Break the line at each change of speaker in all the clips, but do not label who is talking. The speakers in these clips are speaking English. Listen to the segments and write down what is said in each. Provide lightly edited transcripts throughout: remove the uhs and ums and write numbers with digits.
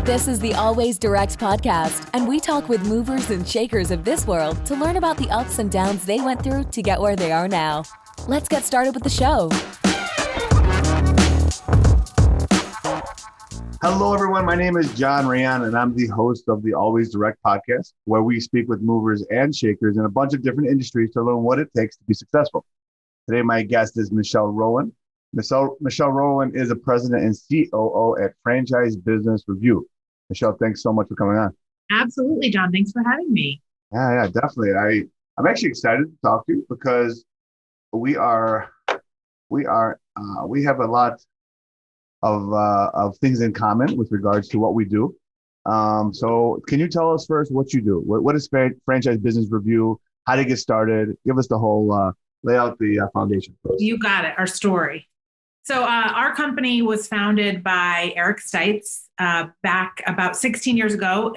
This is the Always Direct podcast, and we talk with movers and shakers of this world to learn about the ups and downs they went through to get where they are now. Let's get started with the show.
Hello, everyone. My name is John Rayan, and I'm the host of the Always Direct podcast, where we speak with movers and shakers in a bunch of different industries to learn what it takes to be successful. Today, my guest is Monroe Rowan. Monroe Rowan is a president and COO at Franchise Business Review. Monroe, thanks so much for coming on.
Absolutely, John. Thanks for having me.
Yeah, definitely. I'm actually excited to talk to you because we have a lot of things in common with regards to what we do. So can you tell us first what you do? What is Franchise Business Review? How to get started? Give us the whole lay out the foundation first.
You got it. Our story. So our company was founded by Eric Stites back about 16 years ago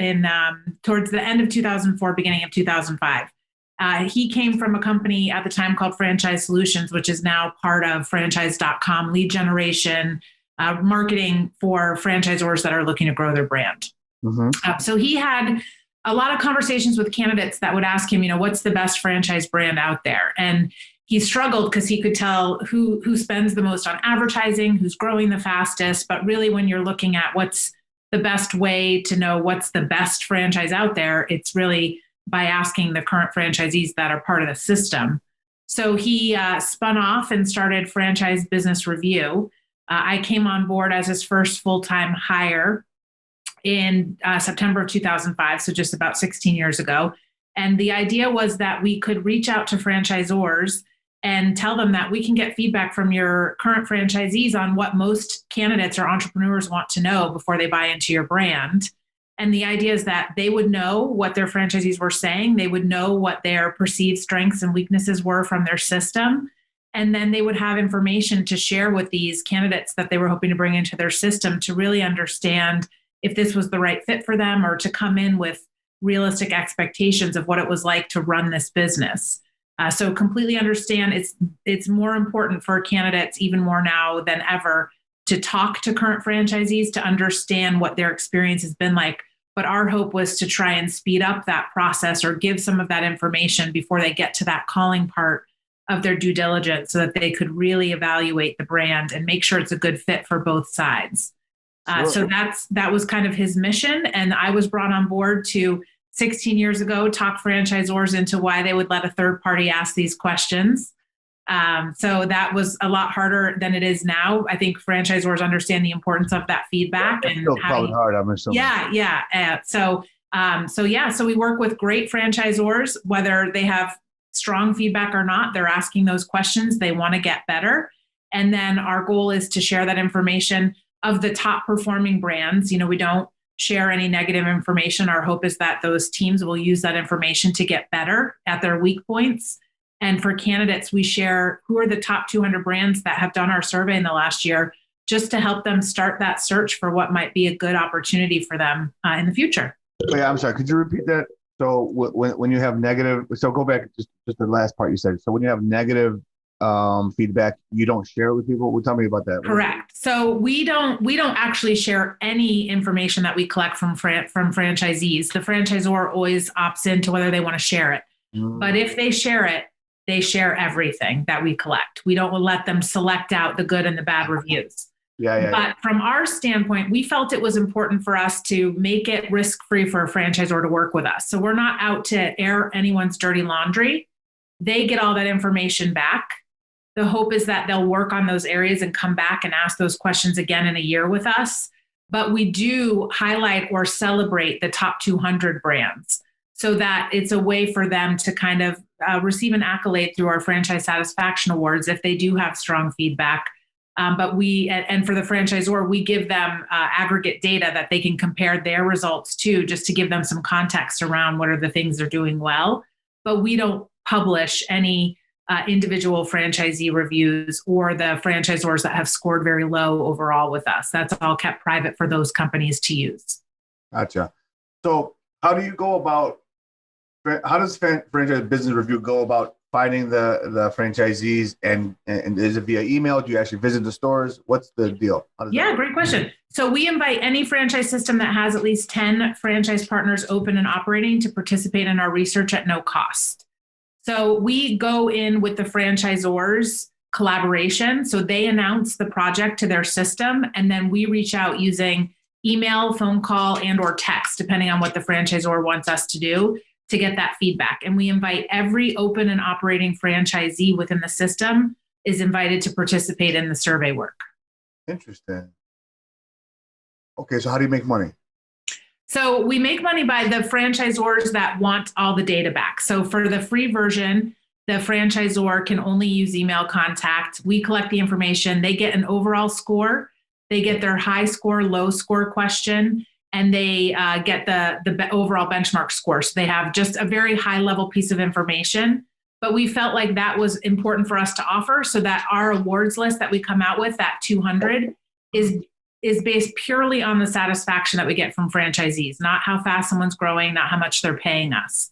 towards the end of 2004, beginning of 2005. He came from a company at the time called Franchise Solutions, which is now part of franchise.com, lead generation, marketing for franchisors that are looking to grow their brand. Mm-hmm. So he had a lot of conversations with candidates that would ask him, what's the best franchise brand out there? And he struggled because he could tell who spends the most on advertising, who's growing the fastest. But really, when you're looking at what's the best way to know what's the best franchise out there, it's really by asking the current franchisees that are part of the system. So he spun off and started Franchise Business Review. I came on board as his first full-time hire in September of 2005, so just about 16 years ago. And the idea was that we could reach out to franchisors and tell them that we can get feedback from your current franchisees on what most candidates or entrepreneurs want to know before they buy into your brand. And the idea is that they would know what their franchisees were saying. They would know what their perceived strengths and weaknesses were from their system. And then they would have information to share with these candidates that they were hoping to bring into their system to really understand if this was the right fit for them or to come in with realistic expectations of what it was like to run this business. So completely understand it's more important for candidates, even more now than ever, to talk to current franchisees to understand what their experience has been like. But our hope was to try and speed up that process or give some of that information before they get to that calling part of their due diligence so that they could really evaluate the brand and make sure it's a good fit for both sides. Sure. So that was kind of his mission. And I was brought on board to 16 years ago, talk franchisors into why they would let a third party ask these questions. So that was a lot harder than it is now. I think franchisors understand the importance of that feedback.
Yeah, and still probably hard, I'm assuming.
Yeah. So we work with great franchisors, whether they have strong feedback or not. They're asking those questions. They want to get better. And then our goal is to share that information of the top performing brands. We don't share any negative information. Our hope is that those teams will use that information to get better at their weak points. And for candidates, we share who are the top 200 brands that have done our survey in the last year, just to help them start that search for what might be a good opportunity for them in the future.
Yeah, I'm sorry. Could you repeat that? So when you have negative, so go back just the last part you said. So when you have negative feedback, you don't share it with people. Well, tell me about that.
Correct. So we don't actually share any information that we collect from franchisees. The franchisor always opts into whether they want to share it. But if they share it, they share everything that we collect. We don't let them select out the good and the bad reviews. But from our standpoint, we felt it was important for us to make it risk-free for a franchisor to work with us. So we're not out to air anyone's dirty laundry. They get all that information back. The hope is that they'll work on those areas and come back and ask those questions again in a year with us. But we do highlight or celebrate the top 200 brands so that it's a way for them to kind of receive an accolade through our Franchise Satisfaction Awards if they do have strong feedback. But for the franchisor, we give them aggregate data that they can compare their results to, just to give them some context around what are the things they're doing well. But we don't publish any individual franchisee reviews or the franchisors that have scored very low overall with us. That's all kept private for those companies to use.
Gotcha. So how does Franchise Business Review go about finding the franchisees and is it via email? Do you actually visit the stores? What's the deal?
Yeah, great question. So we invite any franchise system that has at least 10 franchise partners open and operating to participate in our research at no cost. So we go in with the franchisors collaboration. So they announce the project to their system, and then we reach out using email, phone call, and or text, depending on what the franchisor wants us to do to get that feedback. And we invite every open and operating franchisee within the system is invited to participate in the survey work.
Interesting. Okay, so how do you make money?
So we make money by the franchisors that want all the data back. So for the free version, the franchisor can only use email contact. We collect the information. They get an overall score. They get their high score, low score question, and they get the overall benchmark score. So they have just a very high level piece of information. But we felt like that was important for us to offer so that our awards list that we come out with, that 200, is based purely on the satisfaction that we get from franchisees, not how fast someone's growing, not how much they're paying us.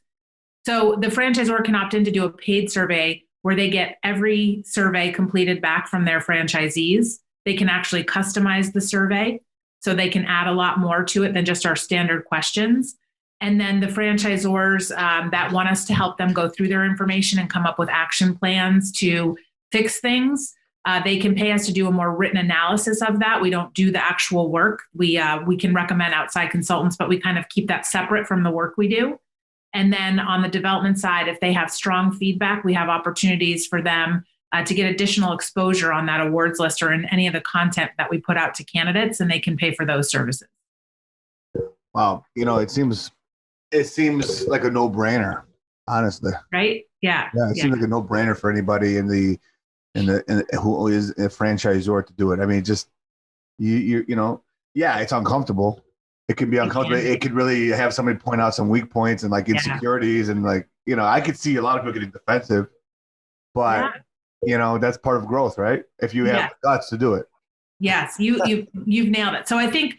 So the franchisor can opt in to do a paid survey where they get every survey completed back from their franchisees. They can actually customize the survey, so they can add a lot more to it than just our standard questions. And then the franchisors that want us to help them go through their information and come up with action plans to fix things, they can pay us to do a more written analysis of that. We don't do the actual work. We can recommend outside consultants, but we kind of keep that separate from the work we do. And then on the development side, if they have strong feedback, we have opportunities for them to get additional exposure on that awards list or in any of the content that we put out to candidates, and they can pay for those services.
Wow. It seems like a no-brainer, honestly.
Right? Yeah.
Yeah. It seems like a no-brainer for anybody in the who is a franchisor to do it. I mean, just, yeah, it's uncomfortable. It can be uncomfortable. It could really have somebody point out some weak points and like insecurities and like, I could see a lot of people getting defensive, but that's part of growth, right? If you have the guts to do it. Yes,
you've nailed it. So I think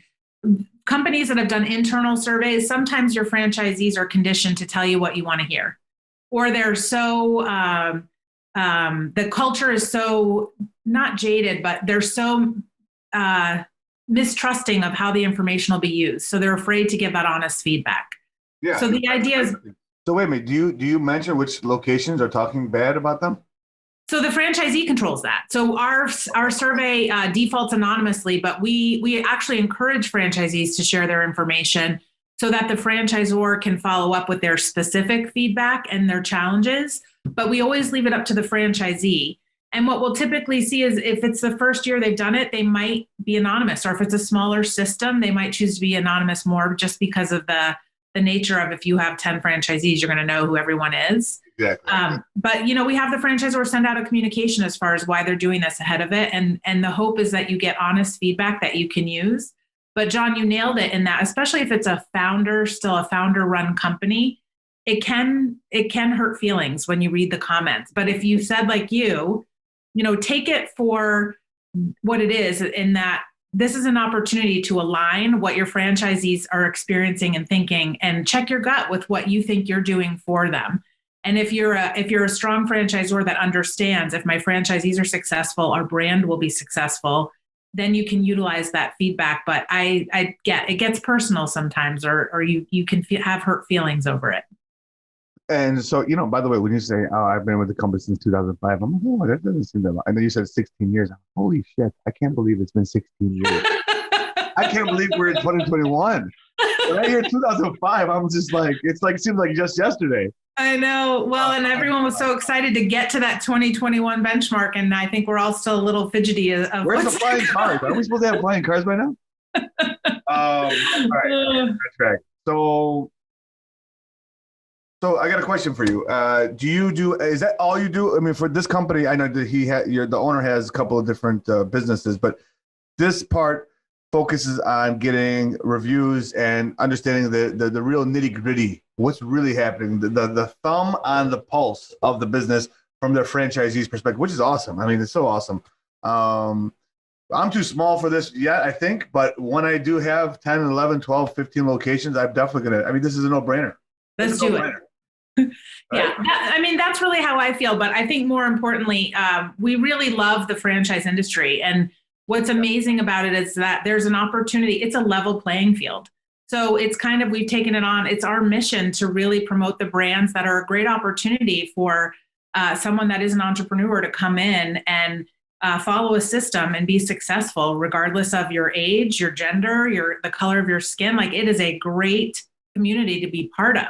companies that have done internal surveys, sometimes your franchisees are conditioned to tell you what you want to hear, or they're so the culture is so not jaded, but they're so mistrusting of how the information will be used. So they're afraid to give that honest feedback. Yeah. So the idea is.
So wait a minute. Do you mention which locations are talking bad about them?
So the franchisee controls that. So our survey defaults anonymously, but we actually encourage franchisees to share their information so that the franchisor can follow up with their specific feedback and their challenges. But we always leave it up to the franchisee. And what we'll typically see is if it's the first year they've done it, they might be anonymous. Or if it's a smaller system, they might choose to be anonymous more just because of the nature of if you have 10 franchisees, you're going to know who everyone is.
Exactly.
But, we have the franchisor send out a communication as far as why they're doing this ahead of it. And the hope is that you get honest feedback that you can use. But John, you nailed it in that, especially if it's still a founder run company, it can hurt feelings when you read the comments. But if you said like take it for what it is, in that this is an opportunity to align what your franchisees are experiencing and thinking, and check your gut with what you think you're doing for them. And if you're a strong franchisor that understands, if my franchisees are successful, our brand will be successful, then you can utilize that feedback. But I get it gets personal sometimes, or you can have hurt feelings over it.
And so, by the way, when you say, "Oh, I've been with the company since 2005," I'm like, "Oh, that doesn't seem that long." And then you said 16 years. Holy shit! I can't believe it's been 16 years. I can't believe we're in 2021. When I hear 2005, I'm just like, it seems like just yesterday.
I know. Well, and everyone was so excited to get to that 2021 benchmark, and I think we're all still a little fidgety.
Where's the flying cars? Are we supposed to have flying cars by now? All right, track. So I got a question for you. Is that all you do? I mean, for this company, I know that the owner has a couple of different businesses, but this part focuses on getting reviews and understanding the real nitty gritty, what's really happening, the thumb on the pulse of the business from their franchisees' perspective, which is awesome. I mean, it's so awesome. I'm too small for this yet, I think, but when I do have 10, 11, 12, 15 locations, I'm definitely this is a no-brainer.
Let's do it. Yeah, that's really how I feel. But I think more importantly, we really love the franchise industry. And what's amazing about it is that there's an opportunity. It's a level playing field. So it's kind of, we've taken it on. It's our mission to really promote the brands that are a great opportunity for someone that is an entrepreneur to come in and follow a system and be successful, regardless of your age, your gender, the color of your skin. Like, it is a great community to be part of.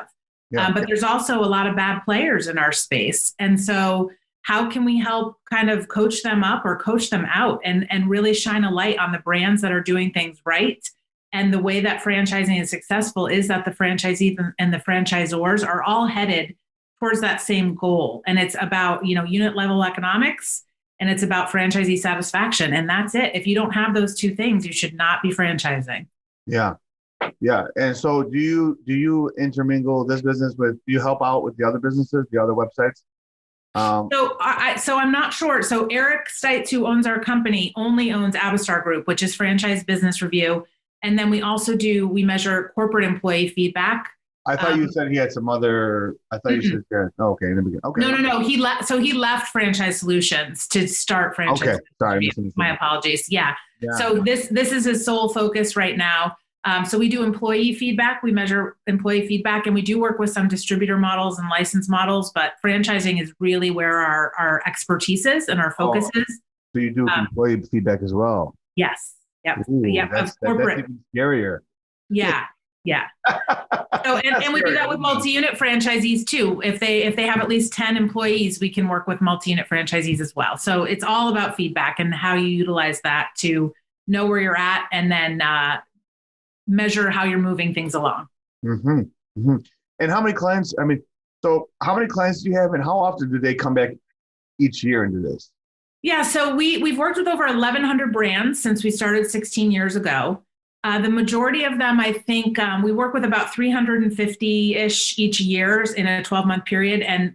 Yeah.
But there's also a lot of bad players in our space. And so how can we help kind of coach them up or coach them out and really shine a light on the brands that are doing things right? And the way that franchising is successful is that the franchisees and the franchisors are all headed towards that same goal. And it's about, unit level economics, and it's about franchisee satisfaction. And that's it. If you don't have those two things, you should not be franchising.
Yeah. Yeah. And so do you intermingle this business do you help out with the other businesses, the other websites?
So I'm not sure. So Eric Stites, who owns our company, only owns Avastar Group, which is Franchise Business Review. And then we measure corporate employee feedback.
I thought you said he had some other, I thought you said, okay, in the beginning. Okay.
No. He left Franchise Solutions to start Franchise.
Okay. Sorry.
My apologies. Yeah. So this is his sole focus right now. So we do employee feedback. We measure employee feedback, and we do work with some distributor models and license models, but franchising is really where our expertise is and our focus is.
So you do employee feedback as well?
Yes. Yep.
Ooh,
yep.
That's even scarier.
Yeah. Yeah. So, and we do that with multi-unit franchisees too. If they have at least 10 employees, we can work with multi-unit franchisees as well. So it's all about feedback and how you utilize that to know where you're at, and then measure how you're moving things along.
Mm-hmm. Mm-hmm. And how many clients, how many clients do you have, and how often do they come back each year and do this?
Yeah, so we've worked with over 1,100 brands since we started 16 years ago. The majority of them, I think, we work with about 350-ish each year in a 12-month period. And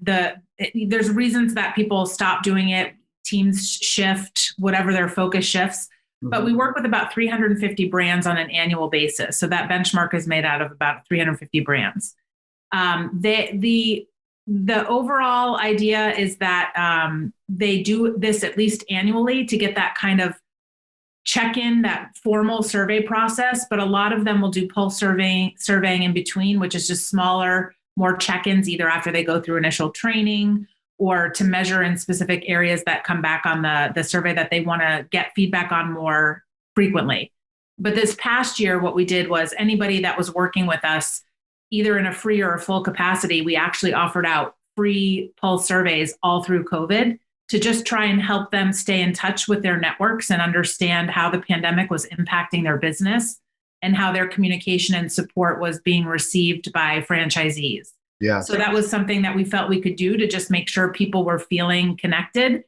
there's reasons that people stop doing it, teams shift, whatever their focus shifts. Mm-hmm. But we work with about 350 brands on an annual basis. So that benchmark is made out of about 350 brands. The overall idea is that they do this at least annually to get that kind of check-in, that formal survey process. But a lot of them will do pulse surveying in between, which is just smaller, more check-ins, either after they go through initial training or to measure in specific areas that come back on the survey that they want to get feedback on more frequently. But this past year, what we did was anybody that was working with us, either in a free or a full capacity, we actually offered out free pulse surveys all through COVID to just try and help them stay in touch with their networks and understand how the pandemic was impacting their business and how their communication and support was being received by franchisees.
Yeah.
So that was something that we felt we could do to just make sure people were feeling connected.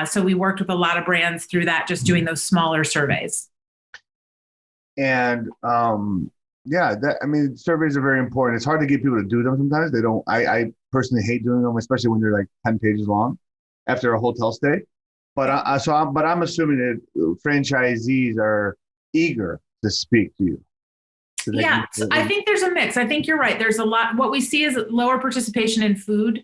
So we worked with a lot of brands through that, just doing those smaller surveys.
And surveys are very important. It's hard to get people to do them sometimes. They don't. I personally hate doing them, especially when they're like 10 pages long after a hotel stay. But I'm assuming that franchisees are eager to speak to you.
Yeah, I think there's a mix. I think you're right. There's a lot. What we see is lower participation in food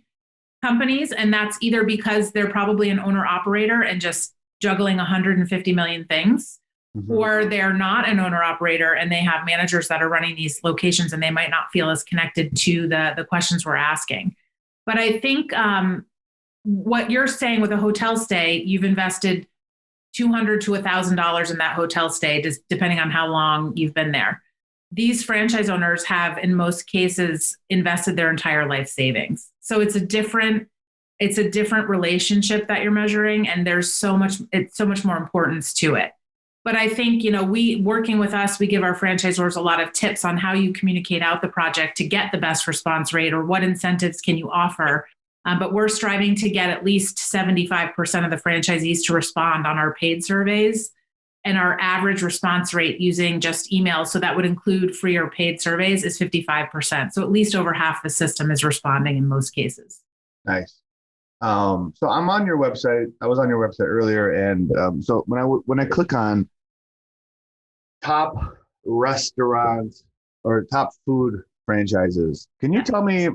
companies, and that's either because they're probably an owner operator and just juggling 150 million things. Mm-hmm. Or they're not an owner operator and they have managers that are running these locations and they might not feel as connected to the questions we're asking. But I think what you're saying with a hotel stay, you've invested $200 to $1,000 in that hotel stay, just depending on how long you've been there. These franchise owners have, in most cases, invested their entire life savings. So it's a different relationship that you're measuring, and there's so much more importance to it. But I think, working with us, we give our franchisors a lot of tips on how you communicate out the project to get the best response rate, or what incentives can you offer. But we're striving to get at least 75% of the franchisees to respond on our paid surveys. And our average response rate using just emails, so that would include free or paid surveys, is 55%. So at least over half the system is responding in most cases.
Nice. So I'm on your website. I was on your website earlier. And so when I click on top restaurants or top food franchises, can you tell me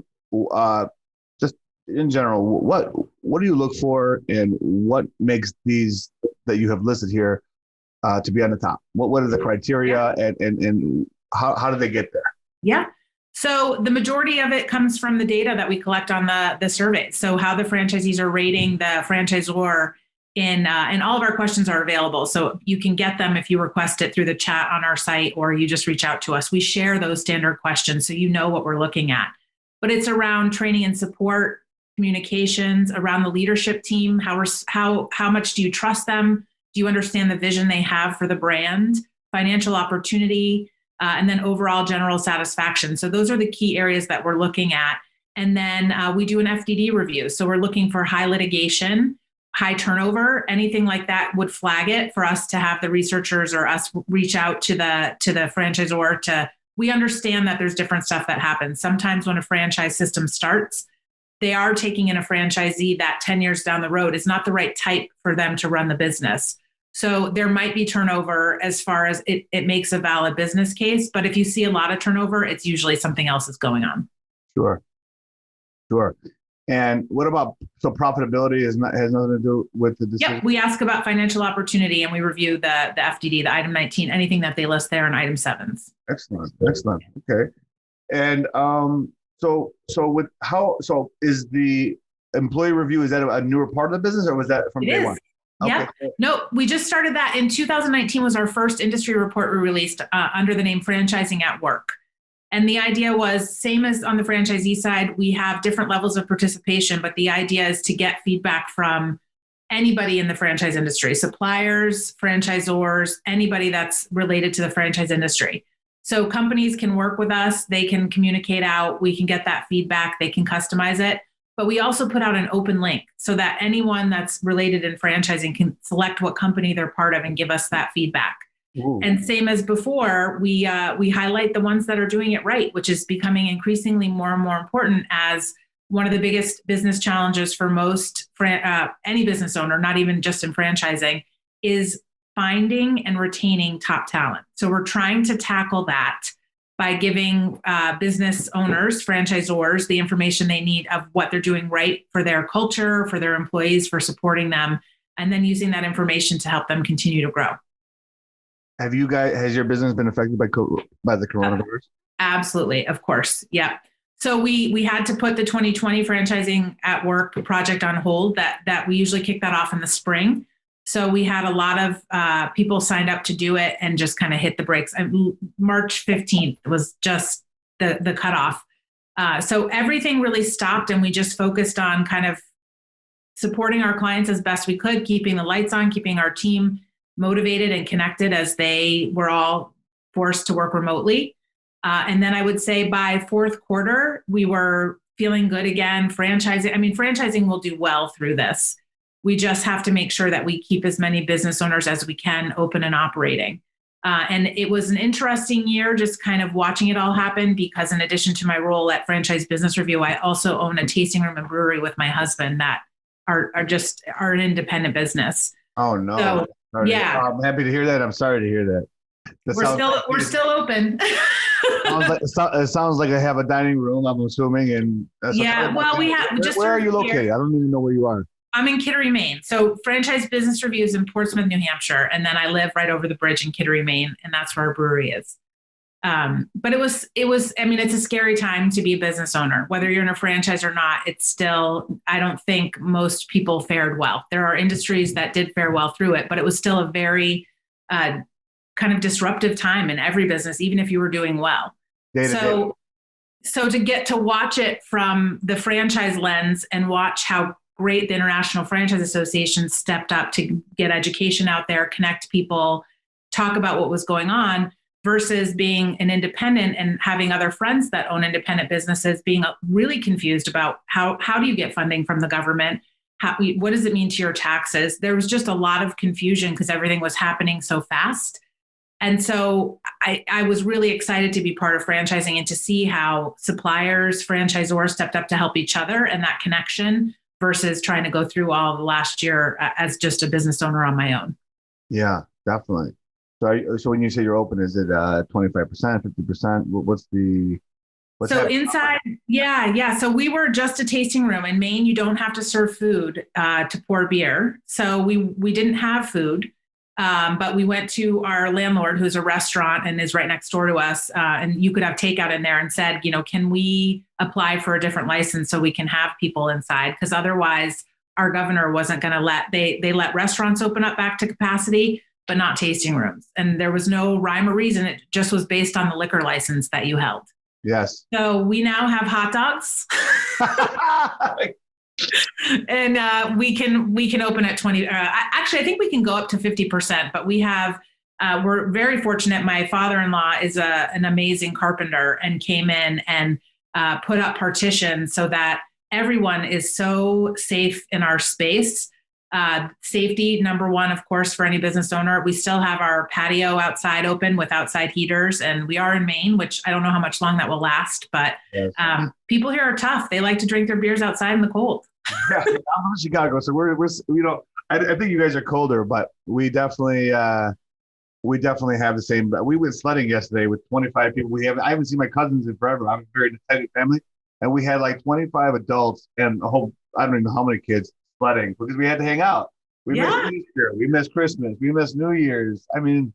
just in general, what do you look for, and what makes these that you have listed here to be on the top? What are the criteria, and how do they get there?
Yeah. So the majority of it comes from the data that we collect on the surveys. So how the franchisees are rating the franchisor and all of our questions are available. So you can get them if you request it through the chat on our site, or you just reach out to us. We share those standard questions so you know what we're looking at. But it's around training and support, communications, around the leadership team. How much do you trust them? Do you understand the vision they have for the brand? Financial opportunity, and then overall general satisfaction. So those are the key areas that we're looking at. And then we do an FDD review. So we're looking for high litigation, high turnover, anything like that would flag it for us to have the researchers or us reach out to the franchisor. We understand that there's different stuff that happens. Sometimes when a franchise system starts, they are taking in a franchisee that 10 years down the road is not the right type for them to run the business. So there might be turnover as far as it makes a valid business case. But if you see a lot of turnover, it's usually something else is going on. Sure.
And what about, so profitability has nothing to do with the decision?
Yep. We ask about financial opportunity, and we review the FDD, the item 19, anything that they list there in item 7s.
Excellent. Okay. And so is the employee review, is that a newer part of the business, or was that from day one?
Yeah. Okay. No, we just started that in 2019 was our first industry report we released under the name Franchising at Work. And the idea was same as on the franchisee side, we have different levels of participation, but the idea is to get feedback from anybody in the franchise industry, suppliers, franchisors, anybody that's related to the franchise industry. So companies can work with us, they can communicate out, we can get that feedback, they can customize it. But we also put out an open link so that anyone that's related in franchising can select what company they're part of and give us that feedback. Ooh. And same as before, we highlight the ones that are doing it right, which is becoming increasingly more and more important as one of the biggest business challenges for most any business owner, not even just in franchising, is finding and retaining top talent. So we're trying to tackle that by giving business owners, franchisors, the information they need of what they're doing right for their culture, for their employees, for supporting them, and then using that information to help them continue to grow.
Has your business been affected by the coronavirus?
Absolutely, of course. Yeah. So we had to put the 2020 Franchising at Work project on hold. That we usually kick that off in the spring. So we had a lot of people signed up to do it and just kind of hit the brakes. March 15th was just the cutoff. So everything really stopped, and we just focused on kind of supporting our clients as best we could, keeping the lights on, keeping our team motivated and connected as they were all forced to work remotely. And then I would say by fourth quarter, we were feeling good again. Franchising will do well through this. We just have to make sure that we keep as many business owners as we can open and operating. And it was an interesting year just kind of watching it all happen, because in addition to my role at Franchise Business Review, I also own a tasting room and brewery with my husband that are an independent business.
Oh, no.
So, yeah.
I'm happy to hear that. I'm sorry to hear that.
We're still open.
It sounds like I have a dining room, I'm assuming. And
yeah, well, we have.
Where are you located? I don't even know where you are.
I'm in Kittery, Maine. So Franchise Business Review is in Portsmouth, New Hampshire. And then I live right over the bridge in Kittery, Maine. And that's where our brewery is. But it was, it's a scary time to be a business owner, whether you're in a franchise or not. It's still, I don't think most people fared well. There are industries that did fare well through it, but it was still a very kind of disruptive time in every business, even if you were doing well. So to get to watch it from the franchise lens and watch how great the International Franchise Association stepped up to get education out there, connect people, talk about what was going on, versus being an independent and having other friends that own independent businesses being really confused about how do you get funding from the government? What does it mean to your taxes? There was just a lot of confusion because everything was happening so fast. And so I was really excited to be part of franchising and to see how suppliers, franchisors stepped up to help each other and that connection versus trying to go through all the last year as just a business owner on my own.
Yeah, definitely. So when you say you're open, is it 25%, 50%? What's the What's
So
happening?
inside, yeah. So we were just a tasting room. In Maine, you don't have to serve food to pour beer. So we didn't have food, but we went to our landlord, who's a restaurant and is right next door to us, and you could have takeout in there, and said, can we apply for a different license so we can have people inside? Because otherwise, our governor wasn't going to they let restaurants open up back to capacity, but not tasting rooms. And there was no rhyme or reason. It just was based on the liquor license that you held.
Yes.
So we now have hot dogs, and we can open at 20. Actually, I think we can go up to 50%. But we're very fortunate. My father-in-law is an amazing carpenter and came in and put up partitions so that everyone is so safe in our space. Safety, number one, of course, for any business owner. We still have our patio outside open with outside heaters, and we are in Maine, which I don't know how much long that will last, but
Yes.
People here are tough. They like to drink their beers outside in the cold.
Yeah, I'm from Chicago, so we're I think you guys are colder, but we definitely have the same. We went sledding yesterday with 25 people. I haven't seen my cousins in forever. I'm a very extended family, and we had like 25 adults and I don't even know how many kids sledding because we had to hang out. We missed Easter, we missed Christmas, we missed New Year's. I mean,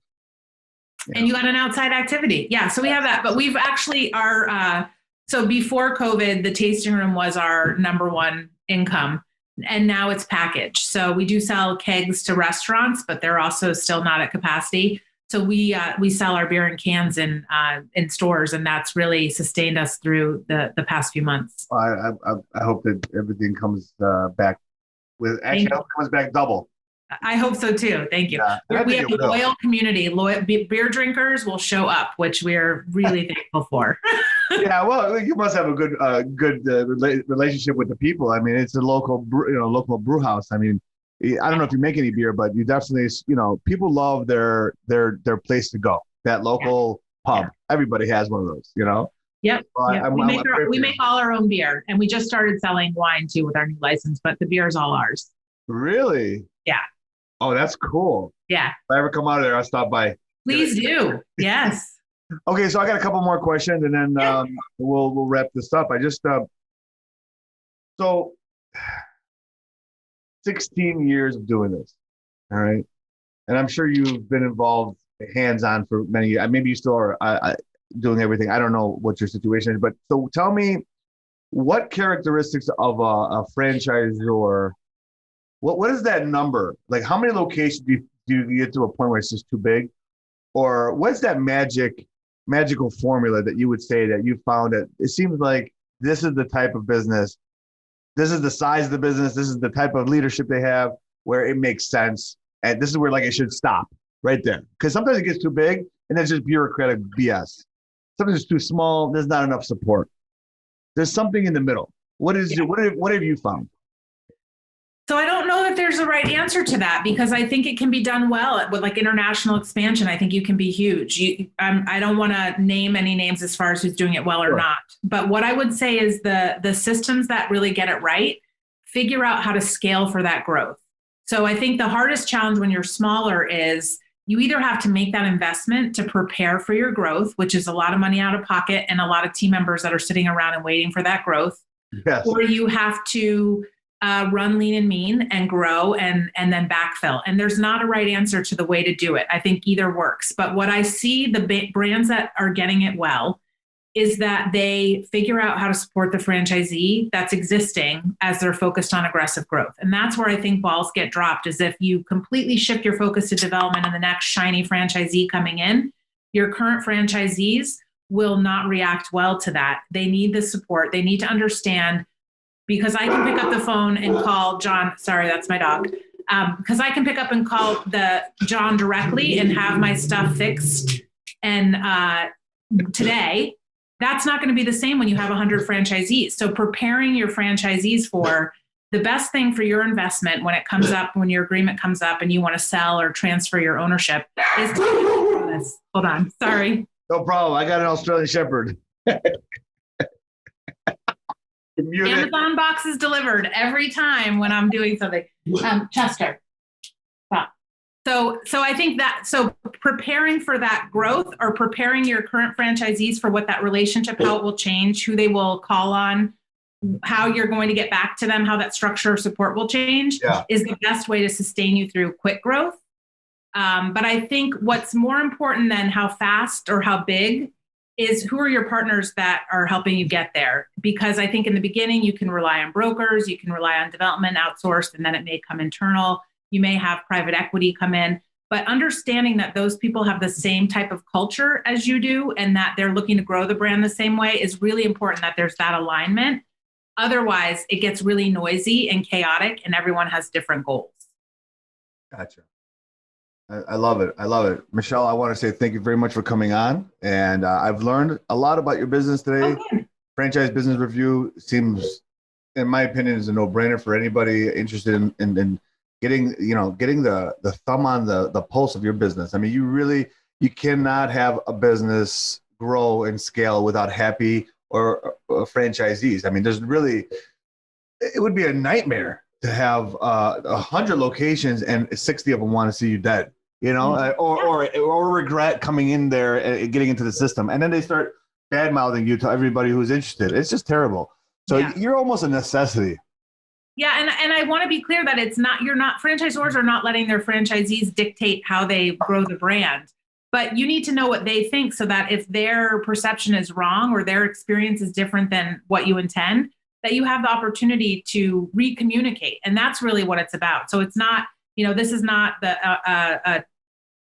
and you got an outside activity. Yeah, so we have that, but we've actually so before COVID, the tasting room was our number one income, and now it's packaged. So we do sell kegs to restaurants, but they're also still not at capacity. So we sell our beer in cans in stores, and that's really sustained us through the past few months.
I hope that everything comes back I hope it comes back double.
I hope so too. Thank you.
Yeah,
We have a loyal community. Beer drinkers will show up, which we're really thankful for.
Yeah, well, you must have a good relationship with the people. I mean, it's a local brew house. I mean, I don't know if you make any beer, but you definitely, people love their place to go. That local pub. Yeah. Everybody has one of those,
Yep. We make all our own beer, and we just started selling wine too with our new license, but the beer is all ours. Really? Yeah.
Oh, that's cool.
Yeah.
If I ever come out of there, I'll stop by.
Please do. Yes.
Okay, so I got a couple more questions, and then we'll wrap this up. I just so 16 years of doing this, all right, and I'm sure you've been involved hands-on for many years. Maybe you still are doing everything. I don't know what your situation is, but so tell me, what characteristics of a franchisor? What is that number? Like, how many locations do you get to a point where it's just too big? Or what's that magical formula that you would say that you found that it seems like this is the type of business, this is the size of the business, this is the type of leadership they have where it makes sense. And this is where it should stop right there. Because sometimes it gets too big and it's just bureaucratic BS. Sometimes it's too small, there's not enough support. There's something in the middle. What have you found?
So I don't know that there's a right answer to that, because I think it can be done well with international expansion. I think you can be huge. I don't want to name any names as far as who's doing it well or not. But what I would say is the systems that really get it right, figure out how to scale for that growth. So I think the hardest challenge when you're smaller is you either have to make that investment to prepare for your growth, which is a lot of money out of pocket and a lot of team members that are sitting around and waiting for that growth. Yes. Or you have to run lean and mean and grow and then backfill. And there's not a right answer to the way to do it. I think either works. But what I see the brands that are getting it well is that they figure out how to support the franchisee that's existing as they're focused on aggressive growth. And that's where I think balls get dropped, is if you completely shift your focus to development and the next shiny franchisee coming in, your current franchisees will not react well to that. They need the support. They need to understand, because I can pick up the phone and call John. Sorry, that's my dog. Because I can pick up and call John directly and have my stuff fixed. And today, that's not going to be the same when you have 100 franchisees. So preparing your franchisees for the best thing for your investment when it comes up, when your agreement comes up and you want to sell or transfer your ownership, is to do this. Hold on. Sorry.
No problem. I got an Australian Shepherd.
Amazon boxes delivered every time when I'm doing something. Chester, stop. So I think preparing for that growth or preparing your current franchisees for what that relationship, how it will change, who they will call on, how you're going to get back to them, how that structure of support will change is the best way to sustain you through quick growth. But I think what's more important than how fast or how big is who are your partners that are helping you get there? Because I think in the beginning, you can rely on brokers, you can rely on development outsourced, and then it may come internal. You may have private equity come in, but understanding that those people have the same type of culture as you do and that they're looking to grow the brand the same way is really important, that there's that alignment. Otherwise, it gets really noisy and chaotic and everyone has different goals.
Gotcha. I love it. I love it. Michelle, I want to say thank you very much for coming on. And I've learned a lot about your business today.
Okay.
Franchise Business Review seems, in my opinion, is a no-brainer for anybody interested in getting the thumb on the pulse of your business. I mean, you cannot have a business grow and scale without happy or franchisees. I mean, it would be a nightmare to have 100 locations and 60 of them want to see you dead, or regret coming in there and getting into the system. And then they start bad mouthing you to everybody who's interested. It's just terrible. So you're almost a necessity.
Yeah. And I want to be clear that franchisors are not letting their franchisees dictate how they grow the brand, but you need to know what they think so that if their perception is wrong or their experience is different than what you intend, that you have the opportunity to recommunicate. And that's really what it's about. So it's not, this is not the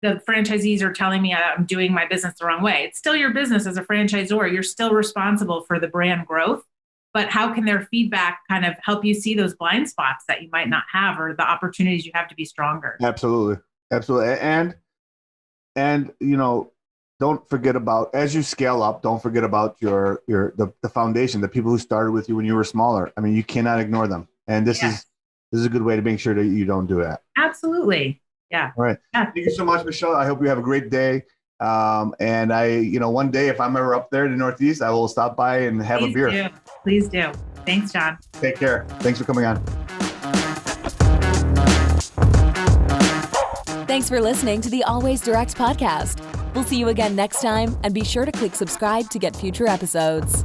franchisees are telling me I'm doing my business the wrong way. It's still your business as a franchisor. You're still responsible for the brand growth, but how can their feedback kind of help you see those blind spots that you might not have or the opportunities you have to be stronger?
Absolutely. Absolutely. And don't forget about, as you scale up, don't forget about the foundation, the people who started with you when you were smaller. I mean, you cannot ignore them. And this is a good way to make sure that you don't do that.
Absolutely. Yeah.
All right.
Yeah.
Thank you so much, Michelle. I hope you have a great day. And one day, if I'm ever up there in the Northeast, I will stop by and have a beer.
Please do. Thanks, John.
Take care. Thanks for coming on.
Thanks for listening to the Always Direct podcast. We'll see you again next time, and be sure to click subscribe to get future episodes.